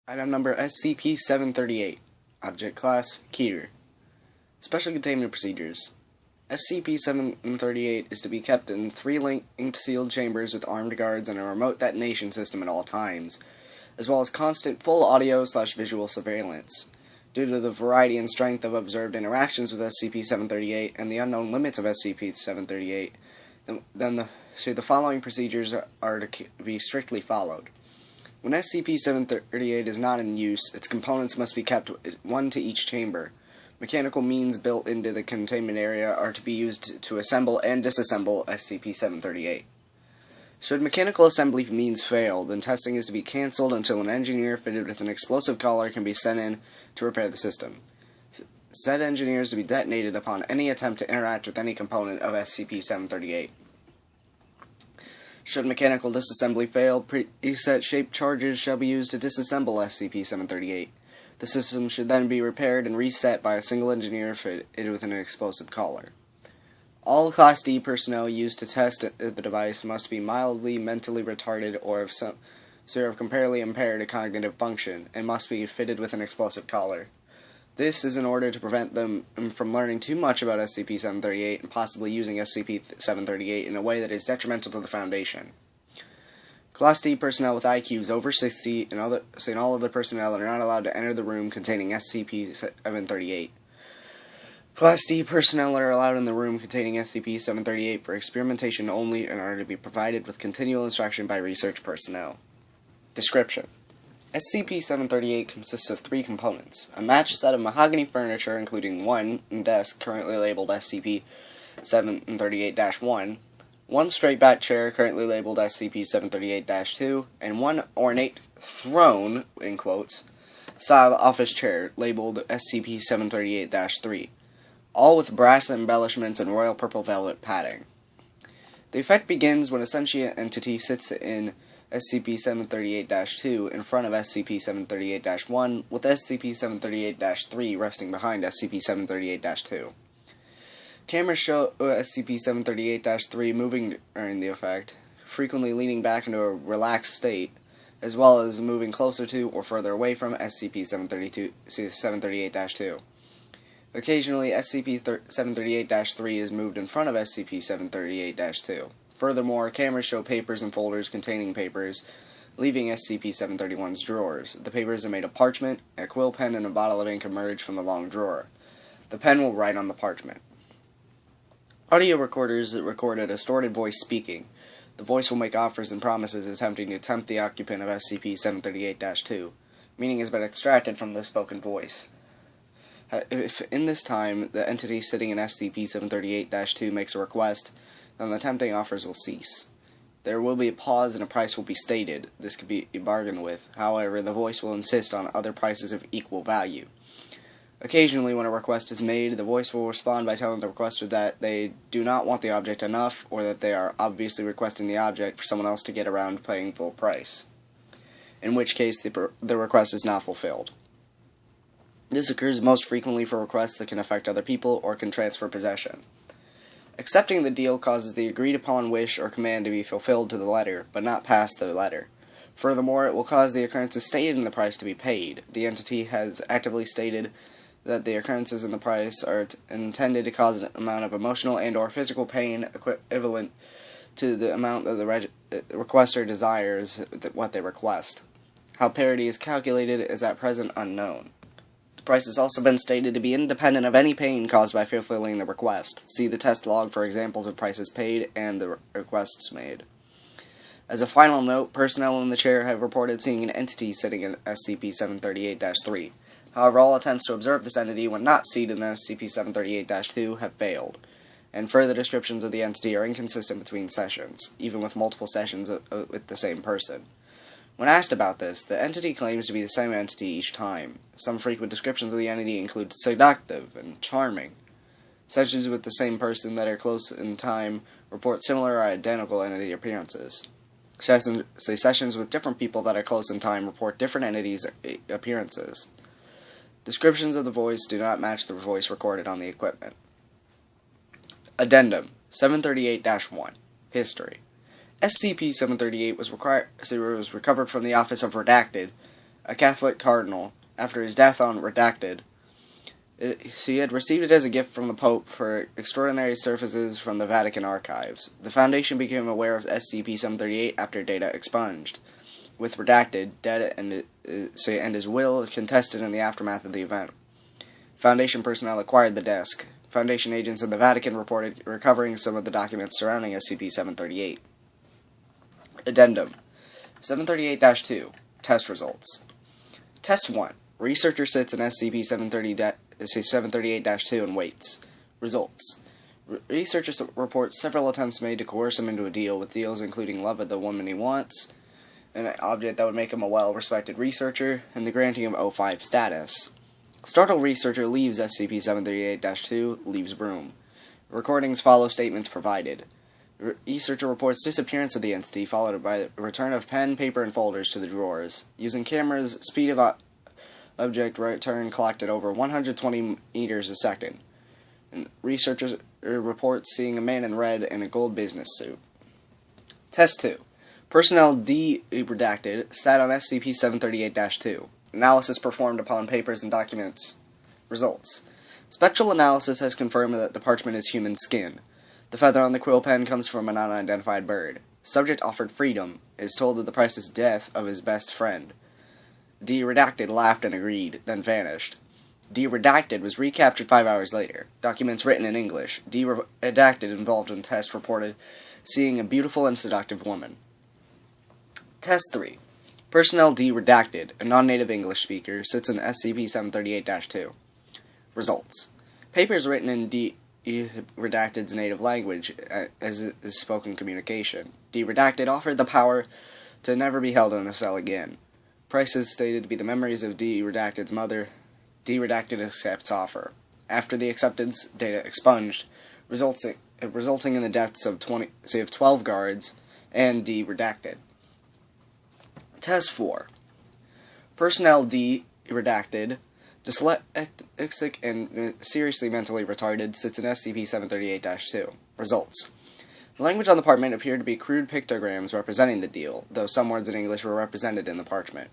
Item number SCP-738. Object Class Keter. Special Containment Procedures. SCP-738 is to be kept in 3 linked sealed chambers with armed guards and a remote detonation system at all times, as well as constant full audio/visual surveillance. Due to the variety and strength of observed interactions with SCP-738 and the unknown limits of SCP-738, the following procedures are to be strictly followed. When SCP-738 is not in use, its components must be kept one to each chamber. Mechanical means built into the containment area are to be used to assemble and disassemble SCP-738. Should mechanical assembly means fail, then testing is to be cancelled until an engineer fitted with an explosive collar can be sent in to repair the system. Said engineer is to be detonated upon any attempt to interact with any component of SCP-738. Should mechanical disassembly fail, preset shaped charges shall be used to disassemble SCP-738. The system should then be repaired and reset by a single engineer fitted with an explosive collar. All Class D personnel used to test the device must be mildly mentally retarded or of comparatively impaired cognitive function, and must be fitted with an explosive collar. This is in order to prevent them from learning too much about SCP-738 and possibly using SCP-738 in a way that is detrimental to the Foundation. Class D personnel with IQs over 60 and all other personnel are not allowed to enter the room containing SCP-738. Class D personnel are allowed in the room containing SCP-738 for experimentation only and are to be provided with continual instruction by research personnel. Description: SCP-738 consists of 3 components: a matched set of mahogany furniture including 1 desk currently labeled SCP-738-1, 1 straight-back chair currently labeled SCP-738-2, and 1 ornate throne, in quotes, style office chair labeled SCP-738-3, all with brass embellishments and royal purple velvet padding. The effect begins when a sentient entity sits in SCP-738-2 in front of SCP-738-1, with SCP-738-3 resting behind SCP-738-2. Cameras show SCP-738-3 moving during the effect, frequently leaning back into a relaxed state, as well as moving closer to or further away from SCP-738-2. Occasionally, SCP-738-3 is moved in front of SCP-738-2. Furthermore, cameras show papers and folders containing papers, leaving SCP-731's drawers. The papers are made of parchment, a quill pen and a bottle of ink emerge from the long drawer. The pen will write on the parchment. Audio recorders record a distorted voice speaking. The voice will make offers and promises attempting to tempt the occupant of SCP-738-2. Meaning has been extracted from the spoken voice. If in this time the entity sitting in SCP-738-2 makes a request, then the tempting offers will cease. There will be a pause and a price will be stated. This could be bargained with. However, the voice will insist on other prices of equal value. Occasionally, when a request is made, the voice will respond by telling the requester that they do not want the object enough, or that they are obviously requesting the object for someone else to get around paying full price, in which case the request is not fulfilled. This occurs most frequently for requests that can affect other people or can transfer possession. Accepting the deal causes the agreed-upon wish or command to be fulfilled to the letter, but not past the letter. Furthermore, it will cause the occurrences stated in the price to be paid. The entity has actively stated that the occurrences in the price are intended to cause an amount of emotional and or physical pain equivalent to the amount that the requester desires what they request. How parity is calculated is at present unknown. The price has also been stated to be independent of any pain caused by fulfilling the request. See the test log for examples of prices paid and the requests made. As a final note, personnel in the chair have reported seeing an entity sitting in SCP-738-3. However, all attempts to observe this entity when not seated in SCP-738-2 have failed, and further descriptions of the entity are inconsistent between sessions, even with multiple sessions with the same person. When asked about this, the entity claims to be the same entity each time. Some frequent descriptions of the entity include seductive and charming. Sessions with the same person that are close in time report similar or identical entity appearances. Sessions with different people that are close in time report different entities' appearances. Descriptions of the voice do not match the voice recorded on the equipment. Addendum 738-1 History SCP-738 was recovered from the Office of Redacted a Catholic cardinal, after his death on Redacted. He had received it as a gift from the Pope for extraordinary services from the Vatican archives. The Foundation became aware of SCP-738 after data expunged, with Redacted, dead and his will contested in the aftermath of the event. Foundation personnel acquired the disk. Foundation agents in the Vatican reported recovering some of the documents surrounding SCP-738. Addendum 738-2 Test Results. Test 1. Researcher sits in SCP-738-2 and waits. Results. Researcher reports several attempts made to coerce him into a deal, with deals including love of the woman he wants, an object that would make him a well-respected researcher, and the granting of O5 status. Startled researcher leaves SCP-738-2, leaves room. Recordings follow statements provided. Researcher reports disappearance of the entity, followed by the return of pen, paper, and folders to the drawers. Using cameras, speed of object return clocked at over 120 meters a second. And researcher reports seeing a man in red in a gold business suit. Test 2. Personnel redacted sat on SCP-738-2. Analysis performed upon papers and documents. Results. Spectral analysis has confirmed that the parchment is human skin. The feather on the quill pen comes from an unidentified bird. Subject offered freedom. Is told that the price is death of his best friend. D-Redacted laughed and agreed, then vanished. D-Redacted was recaptured 5 hours later. Documents written in English. D-Redacted involved in test reported seeing a beautiful and seductive woman. Test 3. Personnel D-Redacted, a non-native English speaker, sits in SCP-738-2. Results. Papers written in D-Redacted's native language as is spoken communication. D-Redacted offered the power to never be held in a cell again. Prices stated to be the memories of D-Redacted's mother. D-Redacted accepts offer. After the acceptance, data expunged, resulting in the deaths of 12 guards and D-Redacted. Test 4. Personnel D-Redacted, dyslexic and seriously mentally retarded, sits in SCP-738-2. Results. The language on the parchment appeared to be crude pictograms representing the deal, though some words in English were represented in the parchment.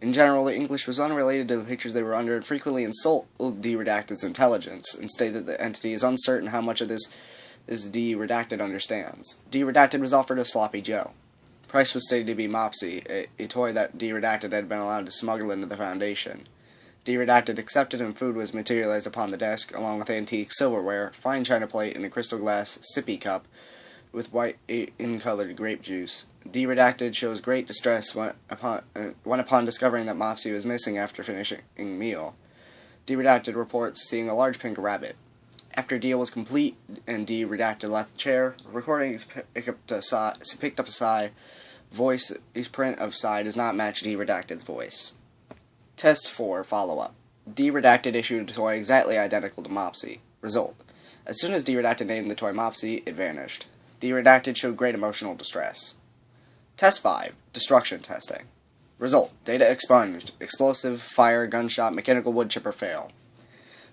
In general, the English was unrelated to the pictures they were under and frequently insult D-Redacted's intelligence, and state that the entity is uncertain how much of this D-Redacted understands. D-Redacted was offered a sloppy Joe. Price was stated to be Mopsy, a toy that D-Redacted had been allowed to smuggle into the Foundation. D-Redacted accepted, and food was materialized upon the desk, along with antique silverware, fine china plate, and a crystal glass sippy cup with white in-colored grape juice. D-Redacted shows great distress when upon discovering that Mopsy was missing after finishing the meal. D-Redacted reports seeing a large pink rabbit. After deal was complete and D-Redacted left the chair, recordings picked up a sigh. Voice print of sigh does not match D-Redacted's voice. Test 4 Follow-up. D-Redacted issued a toy exactly identical to Mopsy. Result. As soon as D-Redacted named the toy Mopsy, it vanished. D-Redacted showed great emotional distress. Test 5 Destruction Testing. Result. Data expunged. Explosive, fire, gunshot, mechanical wood chipper fail.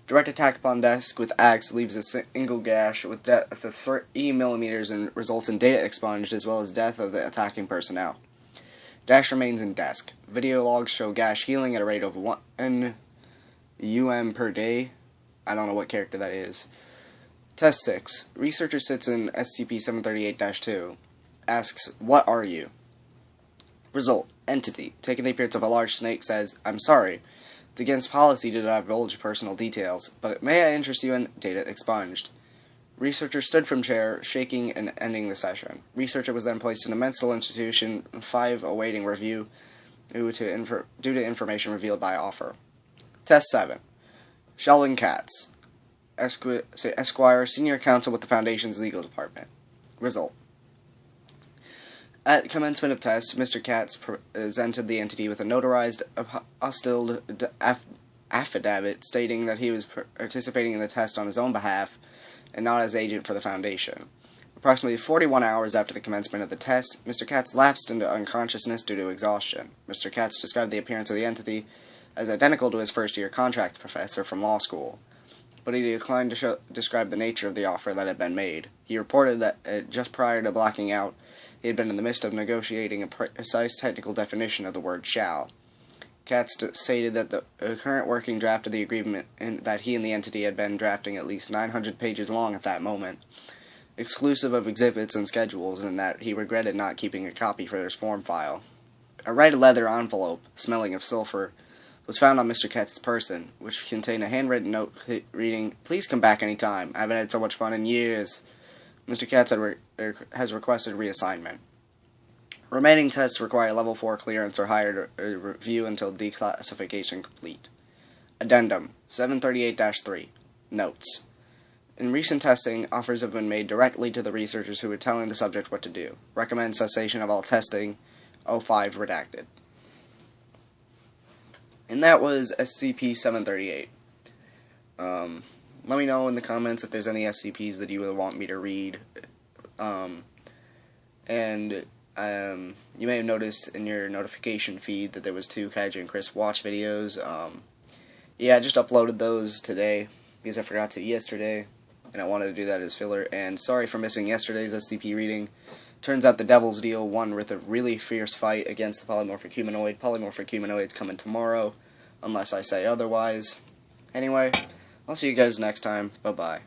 Direct attack upon desk with axe leaves a single gash with depth of 3 mm and results in data expunged as well as death of the attacking personnel. Gash remains in desk. Video logs show gash healing at a rate of 1 UM per day. I don't know what character that is. Test 6. Researcher sits in SCP-738-2. Asks, "What are you?" Result. Entity, taking the appearance of a large snake, says, "I'm sorry. It's against policy to divulge personal details, but may I interest you in data expunged?" Researcher stood from chair, shaking and ending the session. Researcher was then placed in a mental institution, 5 awaiting review due to information revealed by offer. Test 7. Sheldon Katz, Esquire, Senior Counsel with the Foundation's Legal Department. Result. At commencement of test, Mr. Katz presented the entity with a notarized apostilled affidavit stating that he was participating in the test on his own behalf and not as agent for the Foundation. Approximately 41 hours after the commencement of the test, Mr. Katz lapsed into unconsciousness due to exhaustion. Mr. Katz described the appearance of the entity as identical to his first-year contracts professor from law school, but he declined to describe the nature of the offer that had been made. He reported that just prior to blacking out, he had been in the midst of negotiating a precise technical definition of the word "shall." Katz stated that the current working draft of the agreement, and that he and the entity had been drafting at least 900 pages long at that moment, exclusive of exhibits and schedules, and that he regretted not keeping a copy for his form file. A red leather envelope, smelling of sulfur, was found on Mr. Katz's person, which contained a handwritten note reading, "Please come back any time. I haven't had so much fun in years. Mr. Katz has requested reassignment. Remaining tests require Level 4 clearance or higher to review until declassification complete." Addendum 738-3. Notes. In recent testing, offers have been made directly to the researchers who were telling the subject what to do. Recommend cessation of all testing. 05 redacted. And that was SCP-738. Let me know in the comments if there's any SCPs that you would want me to read. You may have noticed in your notification feed that there was 2 Keter and Chris watch videos. Yeah, I just uploaded those today because I forgot to yesterday, and I wanted to do that as filler. And sorry for missing yesterday's SCP reading. Turns out the Devil's Deal won with a really fierce fight against the polymorphic humanoid. Polymorphic humanoid's coming tomorrow, unless I say otherwise. Anyway, I'll see you guys next time. Bye-bye.